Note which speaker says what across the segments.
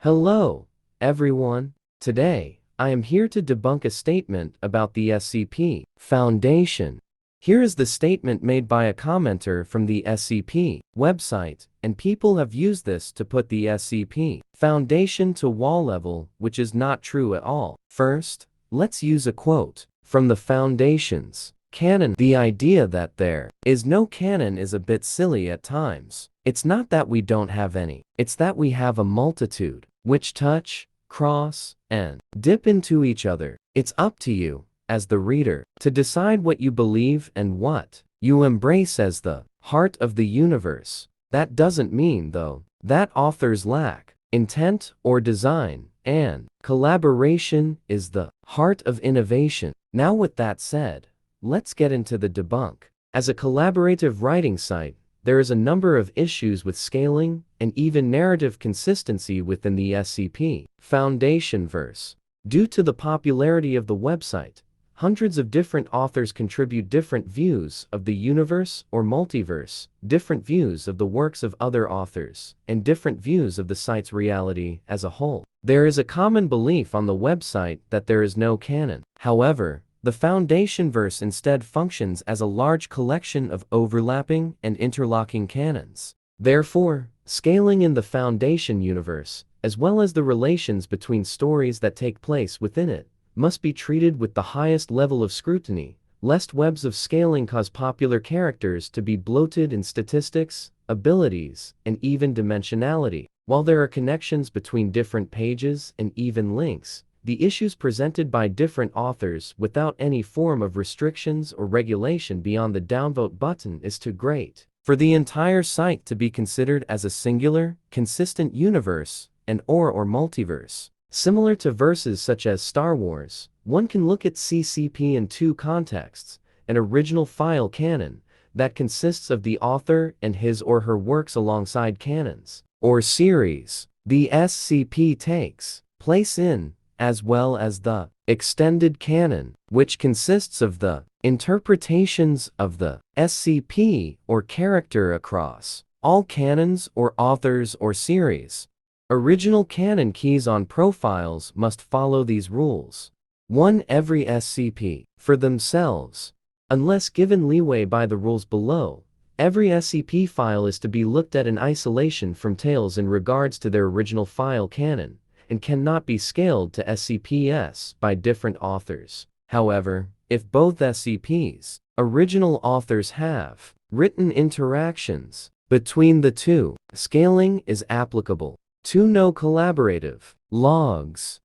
Speaker 1: Hello, everyone. Today, I am here to debunk a statement about the SCP Foundation. Here is the statement made by a commenter from the SCP website, and people have used this to put the SCP Foundation to wall level, which is not true at all. First, let's use a quote from the Foundation's canon. The idea that there is no canon is a bit silly at times. It's not that we don't have any, it's that we have a multitude, which touch, cross, and dip into each other. It's up to you, as the reader, to decide what you believe and what you embrace as the heart of the universe. That doesn't mean, though, that authors lack intent or design, and collaboration is the heart of innovation. Now, with that said, let's get into the debunk. As a collaborative writing site, there is a number of issues with scaling and even narrative consistency within the SCP Foundation verse. Due to the popularity of the website, hundreds of different authors contribute different views of the universe or multiverse, different views of the works of other authors, and different views of the site's reality as a whole. There is a common belief on the website that there is no canon. However, the Foundation verse instead functions as a large collection of overlapping and interlocking canons. Therefore, scaling in the Foundation universe, as well as the relations between stories that take place within it, must be treated with the highest level of scrutiny, lest webs of scaling cause popular characters to be bloated in statistics, abilities, and even dimensionality. While there are connections between different pages and even links, the issues presented by different authors without any form of restrictions or regulation beyond the downvote button is too great for the entire site to be considered as a singular, consistent universe and or multiverse. Similar to verses such as Star Wars, one can look at CCP in two contexts: an original file canon that consists of the author and his or her works alongside canons or series the SCP takes place in, as well as the extended canon, which consists of the interpretations of the SCP or character across all canons or authors or series. Original canon keys on profiles must follow these rules. 1. Every SCP, for themselves. Unless given leeway by the rules below, every SCP file is to be looked at in isolation from tales in regards to their original file canon, and cannot be scaled to SCPs by different authors. However, if both SCPs, original authors have written interactions between the two, scaling is applicable. 2. No collaborative logs.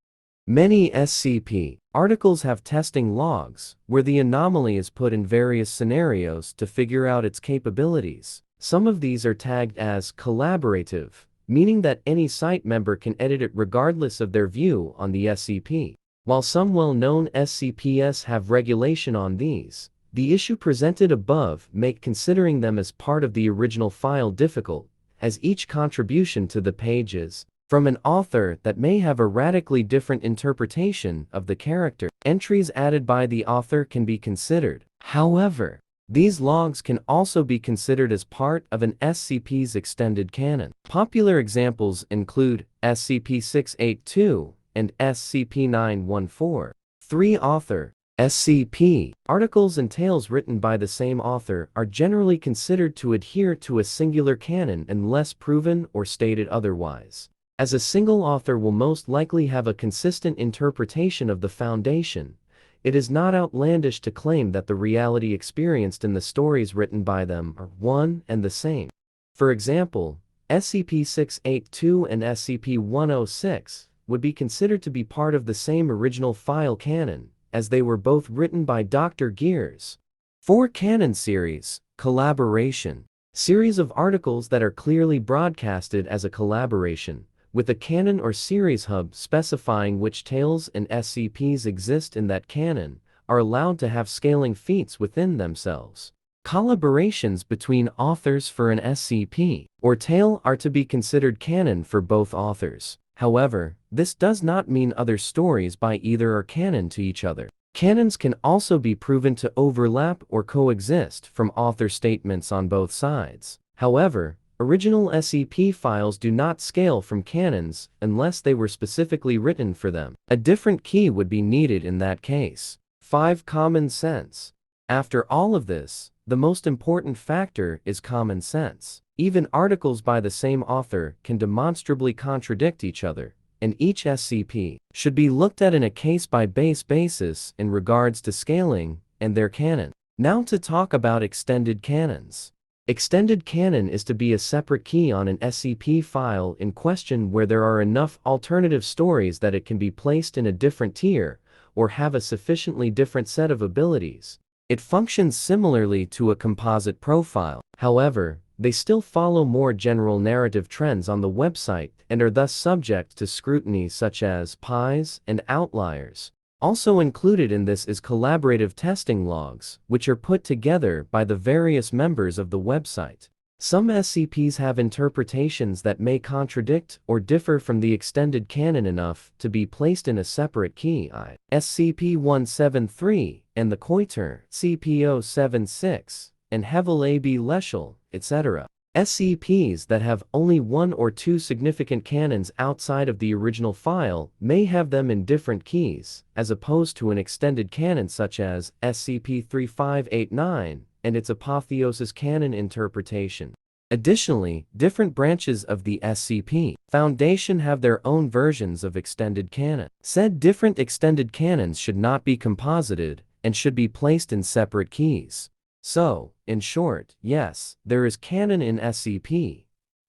Speaker 1: Many SCP articles have testing logs, where the anomaly is put in various scenarios to figure out its capabilities. Some of these are tagged as collaborative, meaning that any site member can edit it regardless of their view on the SCP. While some well-known SCPs have regulation on these, the issue presented above make considering them as part of the original file difficult, as each contribution to the page is from an author that may have a radically different interpretation of the character. Entries added by the author can be considered. However, these logs can also be considered as part of an SCP's extended canon. Popular examples include SCP-682 and SCP-914. 3. Author. SCP articles and tales written by the same author are generally considered to adhere to a singular canon unless proven or stated otherwise, as a single author will most likely have a consistent interpretation of the Foundation. It is not outlandish to claim that the reality experienced in the stories written by them are one and the same. For example, SCP-682 and SCP-106 would be considered to be part of the same original file canon, as they were both written by Dr. Gears. 4. Canon series, collaboration. Series of articles that are clearly broadcasted as a collaboration, with a canon or series hub specifying which tales and SCPs exist in that canon, are allowed to have scaling feats within themselves. Collaborations between authors for an SCP or tale are to be considered canon for both authors. However, this does not mean other stories by either are canon to each other. Canons can also be proven to overlap or coexist from author statements on both sides. However, Original SCP files do not scale from canons unless they were specifically written for them. A different key would be needed in that case. 5. Common sense. After all of this, the most important factor is common sense. Even articles by the same author can demonstrably contradict each other, and each SCP should be looked at in a case-by-case basis in regards to scaling and their canon. Now to talk about extended canons. Extended canon is to be a separate key on an SCP file in question where there are enough alternative stories that it can be placed in a different tier or have a sufficiently different set of abilities. It functions similarly to a composite profile. However, they still follow more general narrative trends on the website and are thus subject to scrutiny such as PIs and outliers. Also included in this is collaborative testing logs, which are put together by the various members of the website. Some SCPs have interpretations that may contradict or differ from the extended canon enough to be placed in a separate key, i.e. SCP-173 and the Koiter, CP-076, and Hevel AB Leschel, etc. SCPs that have only one or two significant canons outside of the original file may have them in different keys, as opposed to an extended canon such as SCP-3589 and its Apotheosis canon interpretation. Additionally, different branches of the SCP Foundation have their own versions of extended canon. Said different extended canons should not be composited and should be placed in separate keys. So, in short, yes, there is canon in SCP.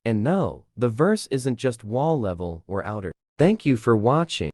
Speaker 1: And no, the verse isn't just wall level or outer. Thank you for watching.